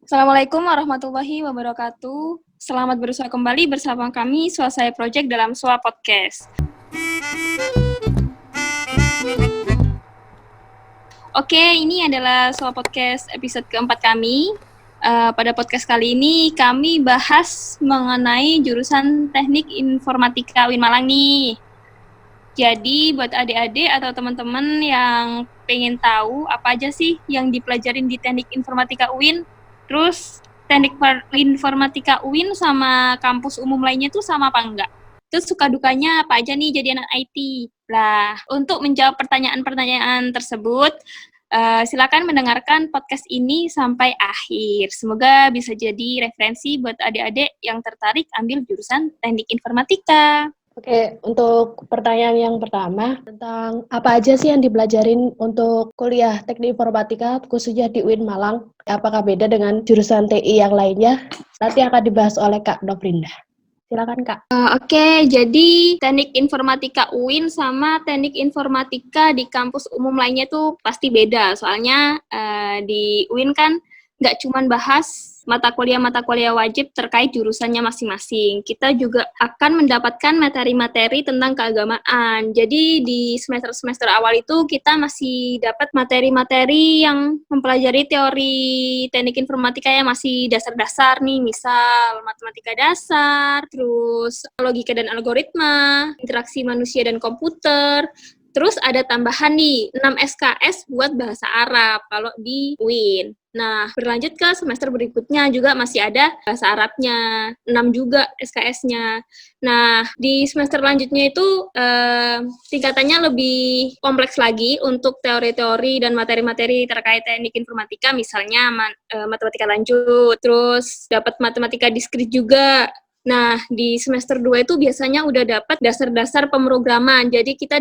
Assalamualaikum warahmatullahi wabarakatuh. Selamat berusaha kembali bersama kami Swasaya Project dalam SWA Podcast. Oke, ini adalah SWA Podcast episode keempat kami. Pada podcast kali ini kami bahas mengenai jurusan Teknik Informatika UIN Malang nih. Jadi buat adik-adik atau teman-teman yang pengen tahu apa aja sih yang dipelajarin di Teknik Informatika UIN, terus Teknik Informatika UIN sama kampus umum lainnya tuh sama apa enggak? Terus suka dukanya apa aja nih jadi anak IT? Lah, untuk menjawab pertanyaan-pertanyaan tersebut, silakan mendengarkan podcast ini sampai akhir. Semoga bisa jadi referensi buat adik-adik yang tertarik ambil jurusan Teknik Informatika. Oke, untuk pertanyaan yang pertama, tentang apa aja sih yang dipelajarin untuk kuliah Teknik Informatika, khususnya di UIN Malang? Apakah beda dengan jurusan TI yang lainnya? Nanti akan dibahas oleh Kak Novrinda. Silakan, Kak. Oke, jadi Teknik Informatika UIN sama Teknik Informatika di kampus umum lainnya tuh pasti beda. Soalnya di UIN kan nggak cuma bahas mata kuliah wajib terkait jurusannya masing-masing. Kita juga akan mendapatkan materi-materi tentang keagamaan. Jadi di semester-semester awal itu kita masih dapat materi-materi yang mempelajari teori teknik informatika yang masih dasar-dasar nih, misal matematika dasar, terus logika dan algoritma, interaksi manusia dan komputer. Terus ada tambahan nih, 6 SKS buat bahasa Arab kalau di UIN. Nah, berlanjut ke semester berikutnya juga masih ada bahasa Arabnya, 6 juga SKS-nya. Nah, di semester lanjutnya itu tingkatannya lebih kompleks lagi untuk teori-teori dan materi-materi terkait teknik informatika, misalnya matematika lanjut, terus dapat matematika diskrit juga. Nah, di semester 2 itu biasanya udah dapat dasar-dasar pemrograman. Jadi kita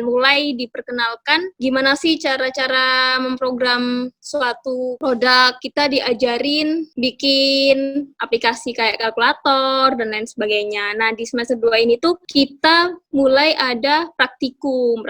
mulai diperkenalkan gimana sih cara-cara memprogram suatu produk. Kita diajarin bikin aplikasi kayak kalkulator dan lain sebagainya. Nah, di semester 2 ini tuh kita mulai ada praktikum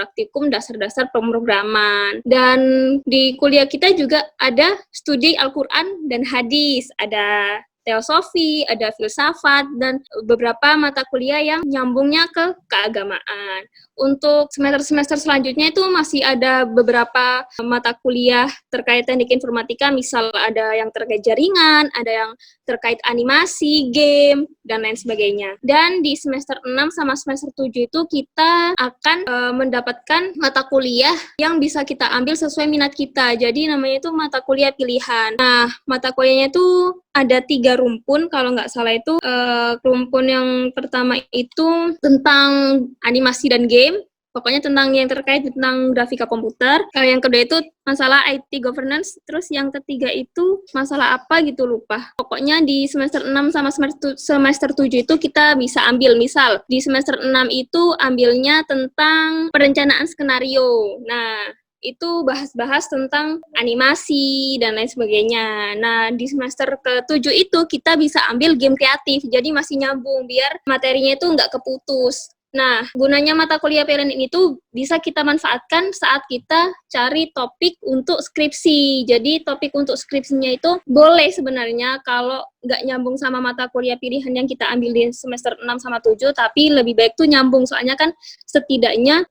dasar-dasar pemrograman. Dan di kuliah kita juga ada studi Al-Quran dan hadis, ada teosofi, ada filsafat, dan beberapa mata kuliah yang nyambungnya ke keagamaan. Untuk semester-semester selanjutnya itu masih ada beberapa mata kuliah terkait teknik informatika, misal ada yang terkait jaringan, ada yang terkait animasi, game, dan lain sebagainya. Dan di semester 6 sama semester 7 itu kita akan mendapatkan mata kuliah yang bisa kita ambil sesuai minat kita. Jadi namanya itu mata kuliah pilihan. Nah, mata kuliahnya itu ada 3 rumpun, kalau nggak salah itu rumpun yang pertama itu tentang animasi dan game, pokoknya tentang yang terkait tentang grafika komputer. Yang kedua itu masalah IT governance, terus yang ketiga itu masalah apa gitu lupa. Pokoknya di semester 6 sama semester 7 itu kita bisa ambil, misal di semester 6 itu ambilnya tentang perencanaan skenario. Nah, itu bahas-bahas tentang animasi dan lain sebagainya. Nah, di semester ke-7 itu kita bisa ambil game kreatif, jadi masih nyambung biar materinya itu nggak keputus. Nah, gunanya mata kuliah pilihan ini tuh bisa kita manfaatkan saat kita cari topik untuk skripsi. Jadi topik untuk skripsinya itu boleh sebenarnya kalau nggak nyambung sama mata kuliah pilihan yang kita ambil di semester 6 sama 7, tapi lebih baik tuh nyambung. Soalnya kan setidaknya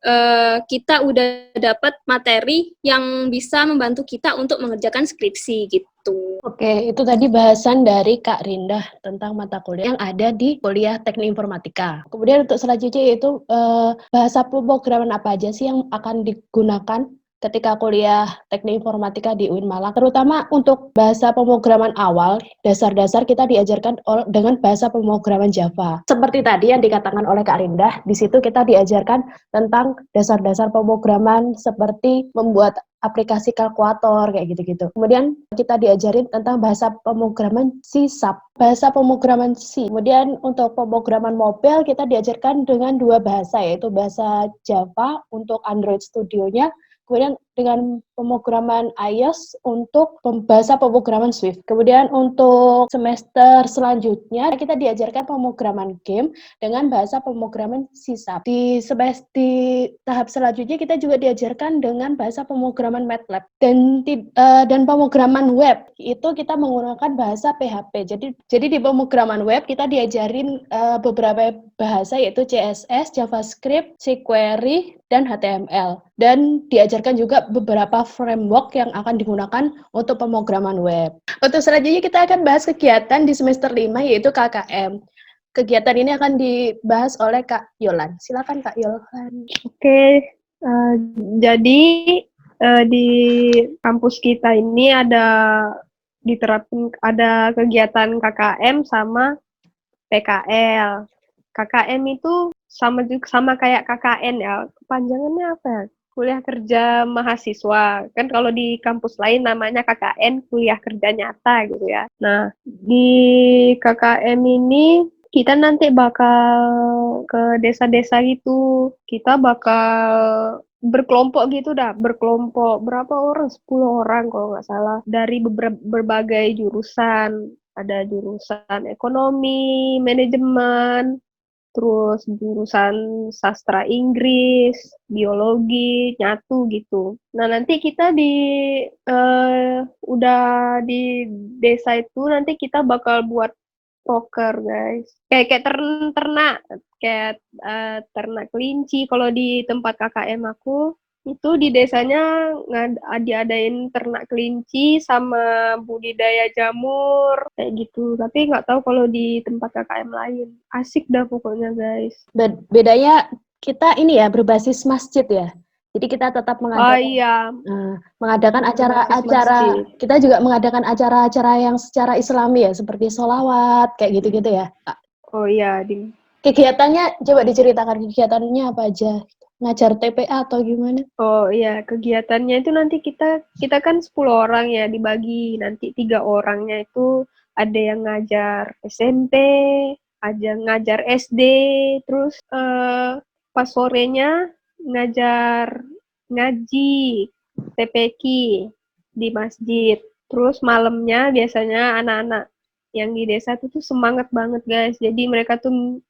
kita udah dapat materi yang bisa membantu kita untuk mengerjakan skripsi gitu. Oke, itu tadi bahasan dari Kak Rinda tentang mata kuliah yang ada di kuliah Teknik Informatika. Kemudian untuk selanjutnya yaitu bahasa pemrograman apa aja sih yang akan digunakan ketika kuliah Teknik Informatika di UIN Malang, terutama untuk bahasa pemrograman awal, dasar-dasar kita diajarkan dengan bahasa pemrograman Java. Seperti tadi yang dikatakan oleh Kak Rinda, di situ kita diajarkan tentang dasar-dasar pemrograman seperti membuat aplikasi kalkulator kayak gitu-gitu. Kemudian kita diajarin tentang bahasa pemrograman C#, bahasa pemrograman C. Kemudian untuk pemrograman mobile kita diajarkan dengan 2 bahasa, yaitu bahasa Java untuk Android Studio-nya, kemudian dengan pemrograman iOS untuk bahasa pemrograman Swift. Kemudian untuk semester selanjutnya kita diajarkan pemrograman game dengan bahasa pemrograman C#. Di tahap selanjutnya kita juga diajarkan dengan bahasa pemrograman MATLAB dan pemrograman web itu kita menggunakan bahasa PHP. Jadi di pemrograman web kita diajarin beberapa bahasa yaitu CSS, JavaScript, jQuery, dan HTML. Dan diajarkan juga beberapa framework yang akan digunakan untuk pemrograman web. Untuk selanjutnya kita akan bahas kegiatan di semester 5 yaitu KKM. Kegiatan ini akan dibahas oleh Kak Yolan. Silakan Kak Yolan. Oke, jadi di kampus kita ini ada kegiatan KKM sama PKL. KKM itu sama kayak KKN ya. Kepanjangannya apa ya? Kuliah kerja mahasiswa. Kan kalau di kampus lain namanya KKN, kuliah kerja nyata gitu ya. Nah, di KKM ini kita nanti bakal ke desa-desa gitu. Kita bakal berkelompok gitu berkelompok berapa orang? 10 orang kalau nggak salah. Dari berbagai jurusan. Ada jurusan ekonomi, manajemen, terus jurusan sastra Inggris, biologi, nyatu gitu. Nah, nanti kita udah di desa itu nanti kita bakal buat proker, guys. Kayak ternak kelinci. Kalau di tempat KKM aku itu di desanya diadain ternak kelinci sama budidaya jamur kayak gitu. Tapi nggak tahu kalau di tempat KKM lain. Asik dah pokoknya, guys. Bedanya kita ini ya berbasis masjid ya. Jadi kita tetap mengadakan acara-acara, kita juga mengadakan acara-acara yang secara Islami ya, seperti sholawat kayak gitu-gitu ya. Oh iya, kegiatannya coba diceritakan kegiatannya apa aja? Ngajar TPA atau gimana? Oh iya, kegiatannya itu nanti kita kan 10 orang ya, dibagi. Nanti 3 orangnya itu ada yang ngajar SMP, ada ngajar SD, terus pas sorenya ngajar ngaji TPQ di masjid. Terus malamnya biasanya anak-anak yang di desa tuh semangat banget, guys. Jadi mereka tuh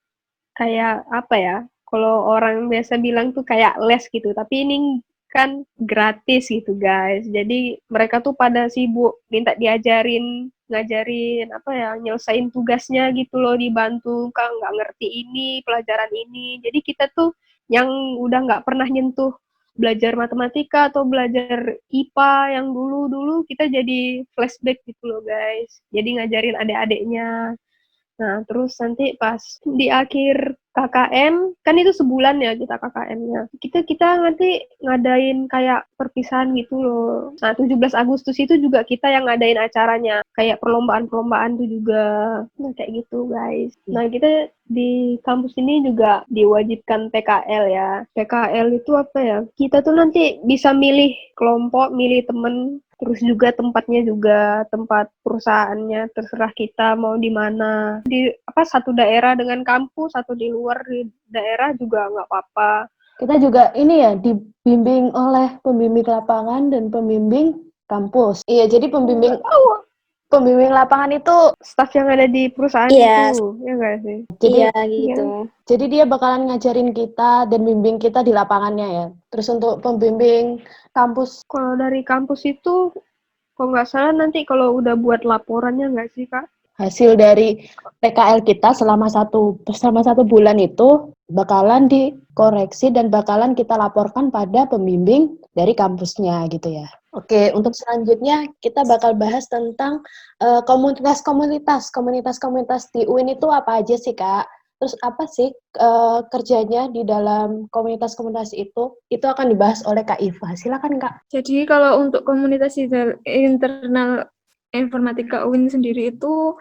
kayak apa ya? Kalau orang biasa bilang tuh kayak les gitu, tapi ini kan gratis gitu, guys. Jadi mereka tuh pada sibuk minta ngajarin apa ya, nyelesain tugasnya gitu loh, dibantu Kak nggak ngerti ini, pelajaran ini. Jadi kita tuh yang udah nggak pernah nyentuh belajar matematika atau belajar IPA yang dulu-dulu kita jadi flashback gitu loh, guys. Jadi ngajarin adik-adiknya. Nah, terus nanti pas di akhir KKM, kan itu sebulan ya kita KKM-nya. Kita nanti ngadain kayak perpisahan gitu loh. Nah, 17 Agustus itu juga kita yang ngadain acaranya. Kayak perlombaan-perlombaan tuh juga. Nah, kayak gitu, guys. Nah, kita di kampus ini juga diwajibkan PKL ya. PKL itu apa ya? Kita tuh nanti bisa milih kelompok, milih temen, terus juga tempatnya juga tempat perusahaannya terserah kita mau di mana, di satu daerah dengan kampus atau di luar di daerah juga nggak apa-apa. Kita juga ini ya dibimbing oleh pembimbing lapangan dan pembimbing kampus. Iya, jadi pembimbing lapangan itu staf yang ada di perusahaan itu, ya nggak sih? Jadi, gitu. Jadi dia bakalan ngajarin kita dan bimbing kita di lapangannya ya. Terus untuk pembimbing kampus, kalau dari kampus itu, kalau nggak salah nanti kalau udah buat laporannya nggak sih, Kak? Hasil dari PKL kita selama satu bulan itu bakalan dikoreksi dan bakalan kita laporkan pada pembimbing dari kampusnya gitu ya. Oke, untuk selanjutnya kita bakal bahas tentang komunitas di UIN itu apa aja sih, Kak? Terus apa sih kerjanya di dalam komunitas-komunitas itu? Itu akan dibahas oleh Kak Iva. Silakan, Kak. Jadi kalau untuk komunitas internal informatika UIN sendiri itu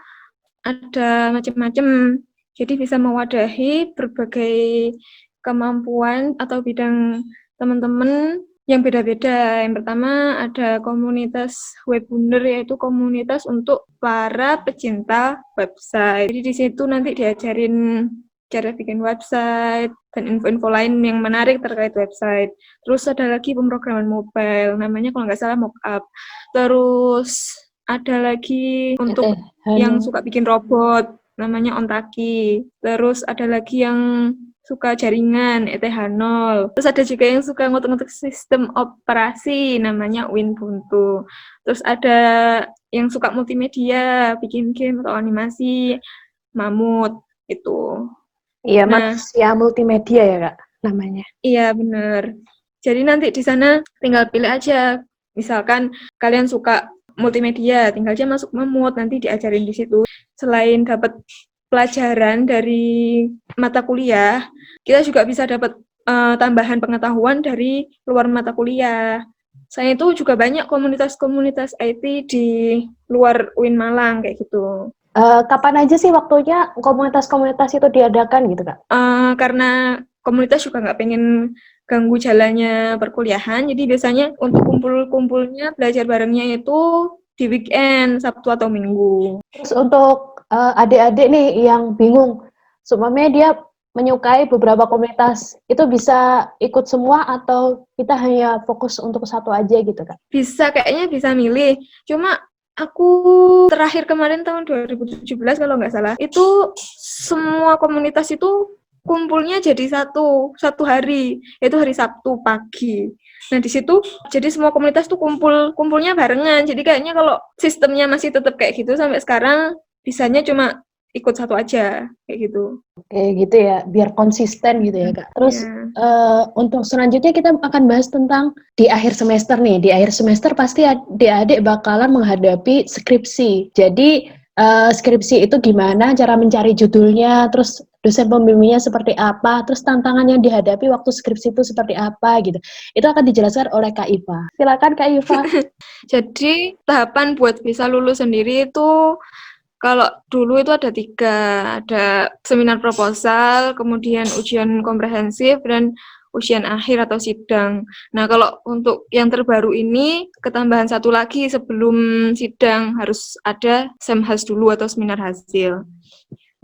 ada macam-macam. Jadi bisa mewadahi berbagai kemampuan atau bidang teman-teman yang beda-beda. Yang pertama ada komunitas Webuner, yaitu komunitas untuk para pecinta website. Jadi di situ nanti diajarin cara bikin website, dan info-info lain yang menarik terkait website. Terus ada lagi pemrograman mobile, namanya kalau nggak salah mockup. Terus ada lagi untuk yang suka bikin robot, namanya Ontaki. Terus ada lagi yang suka jaringan, ETH0. Terus ada juga yang suka ngotak-ngotak sistem operasi, namanya Winbuntu. Terus ada yang suka multimedia, bikin game atau animasi, Mamut, itu. Iya, Nah, manusia multimedia ya, Kak, namanya. iya, bener. Jadi nanti di sana tinggal pilih aja. Misalkan kalian suka multimedia, tinggal aja masuk Mamut, nanti diajarin di situ. Selain dapat pelajaran dari mata kuliah, kita juga bisa dapat tambahan pengetahuan dari luar mata kuliah. Saya itu juga banyak komunitas-komunitas IT di luar UIN Malang, kayak gitu. Kapan aja sih waktunya komunitas-komunitas itu diadakan gitu, Kak? Karena komunitas juga nggak pengen ganggu jalannya perkuliahan, jadi biasanya untuk kumpul-kumpulnya, belajar barengnya itu di weekend, Sabtu atau Minggu. Terus untuk adik-adik nih yang bingung, seumpamanya dia menyukai beberapa komunitas, itu bisa ikut semua atau kita hanya fokus untuk satu aja gitu, Kak? Kayaknya bisa milih. Cuma aku terakhir kemarin tahun 2017 kalau nggak salah, itu semua komunitas itu kumpulnya jadi satu hari, yaitu hari Sabtu pagi. Nah, di situ jadi semua komunitas tuh kumpulnya barengan. Jadi kayaknya kalau sistemnya masih tetap kayak gitu sampai sekarang, bisanya cuma ikut satu aja, kayak gitu. Oke, gitu ya, biar konsisten gitu ya, Kak. Terus untuk selanjutnya kita akan bahas tentang di akhir semester nih. Di akhir semester pasti adik-adik bakalan menghadapi skripsi. Jadi skripsi itu gimana, cara mencari judulnya, terus dosen pembimbingnya seperti apa, terus tantangan yang dihadapi waktu skripsi itu seperti apa gitu. Itu akan dijelaskan oleh Kak Iva. Silakan Kak Iva. Jadi tahapan buat bisa lulus sendiri itu kalau dulu itu ada 3, ada seminar proposal, kemudian ujian komprehensif, dan ujian akhir atau sidang. Nah, kalau untuk yang terbaru ini, ketambahan satu lagi sebelum sidang harus ada semhas dulu atau seminar hasil.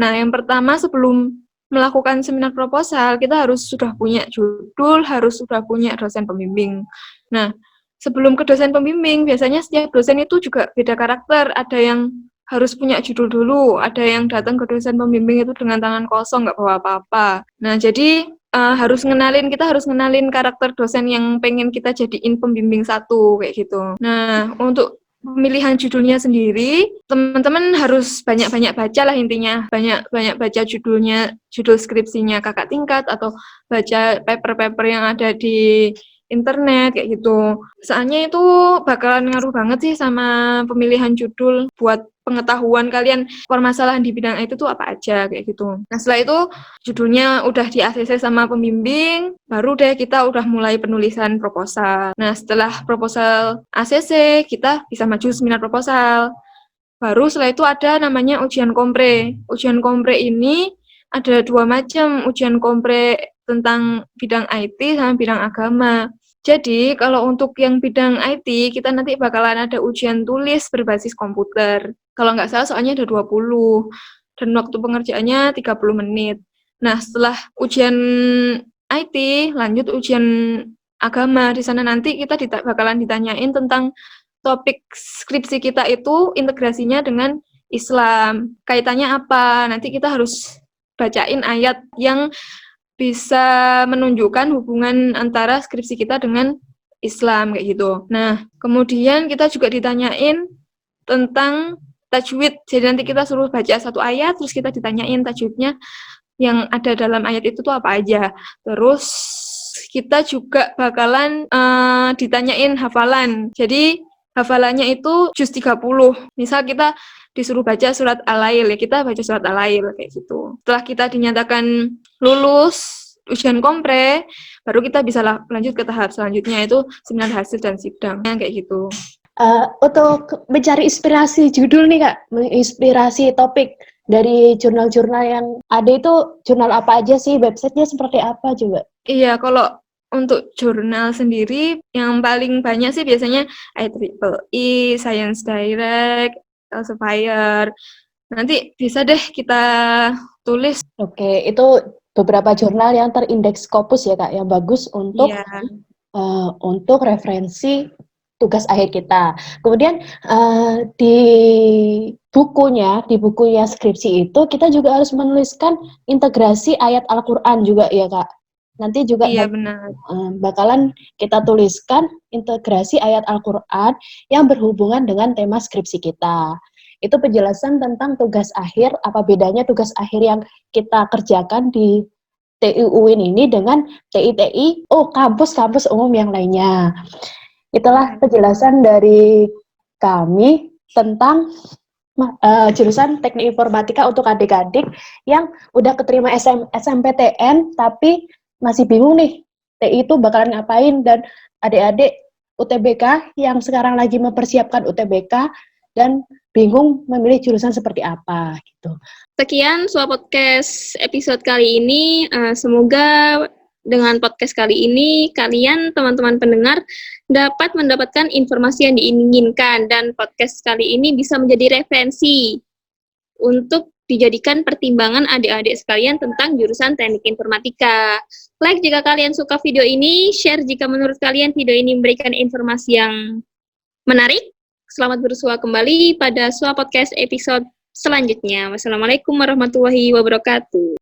Nah, yang pertama sebelum melakukan seminar proposal, kita harus sudah punya judul, harus sudah punya dosen pembimbing. Nah, sebelum ke dosen pembimbing, biasanya setiap dosen itu juga beda karakter, ada yang harus punya judul dulu, ada yang datang ke dosen pembimbing itu dengan tangan kosong, nggak bawa apa-apa. Nah, jadi kita harus ngenalin karakter dosen yang pengen kita jadiin pembimbing satu, kayak gitu. Nah, untuk pemilihan judulnya sendiri, teman-teman harus banyak-banyak baca lah intinya, banyak-banyak baca judul skripsinya kakak tingkat, atau baca paper-paper yang ada di internet, kayak gitu. Soalnya itu bakalan ngaruh banget sih sama pemilihan judul buat pengetahuan kalian permasalahan di bidang itu tuh apa aja, kayak gitu. Nah, setelah itu judulnya udah di-ACC sama pembimbing, baru deh kita udah mulai penulisan proposal. Nah, setelah proposal ACC, kita bisa maju seminar proposal. Baru setelah itu ada namanya ujian kompre. Ujian kompre ini ada 2 macam, ujian kompre tentang bidang IT sama bidang agama. Jadi, kalau untuk yang bidang IT, kita nanti bakalan ada ujian tulis berbasis komputer. Kalau nggak salah, soalnya ada 20, dan waktu pengerjaannya 30 menit. Nah, setelah ujian IT, lanjut ujian agama. Di sana nanti kita bakalan ditanyain tentang topik skripsi kita itu integrasinya dengan Islam. Kaitannya apa? Nanti kita harus bacain ayat yang bisa menunjukkan hubungan antara skripsi kita dengan Islam, kayak gitu. Nah, kemudian kita juga ditanyain tentang tajwid. Jadi nanti kita suruh baca satu ayat, terus kita ditanyain tajwidnya yang ada dalam ayat itu tuh apa aja. Terus kita juga bakalan ditanyain hafalan. Jadi hafalannya itu juz 30. Misal kita disuruh baca surat Al-Lail, ya kita baca surat Al-Lail, kayak gitu. Setelah kita dinyatakan lulus ujian kompre, baru kita bisa lanjut ke tahap selanjutnya, itu seminar hasil dan sidang, kayak gitu. Untuk mencari inspirasi judul nih Kak, menginspirasi topik dari jurnal-jurnal yang ada itu, jurnal apa aja sih, websitenya seperti apa juga? Iya, kalau untuk jurnal sendiri yang paling banyak sih biasanya IEEE, Science Direct, Elsevier, Nanti bisa deh kita tulis. Oke, itu beberapa jurnal yang terindeks Scopus ya Kak, yang bagus Iya. untuk referensi tugas akhir kita. Kemudian di bukunya skripsi itu kita juga harus menuliskan integrasi ayat Al-Quran juga ya Kak. Nanti juga Iya, benar. bakalan kita tuliskan integrasi ayat Al-Quran yang berhubungan dengan tema skripsi kita. Itu penjelasan tentang tugas akhir, apa bedanya tugas akhir yang kita kerjakan di TI UIN ini dengan TI kampus-kampus umum yang lainnya. Itulah penjelasan dari kami tentang jurusan Teknik Informatika untuk adik-adik yang udah keterima SMPTN tapi masih bingung nih TI itu bakalan ngapain, dan adik-adik UTBK yang sekarang lagi mempersiapkan UTBK dan bingung memilih jurusan seperti apa gitu. Sekian Suara Podcast episode kali ini. Semoga dengan podcast kali ini kalian teman-teman pendengar dapat mendapatkan informasi yang diinginkan, dan podcast kali ini bisa menjadi referensi untuk dijadikan pertimbangan adik-adik sekalian tentang jurusan Teknik Informatika. Like jika kalian suka video ini, share jika menurut kalian video ini memberikan informasi yang menarik. Selamat bersua kembali pada Suara Podcast episode selanjutnya. Wassalamualaikum warahmatullahi wabarakatuh.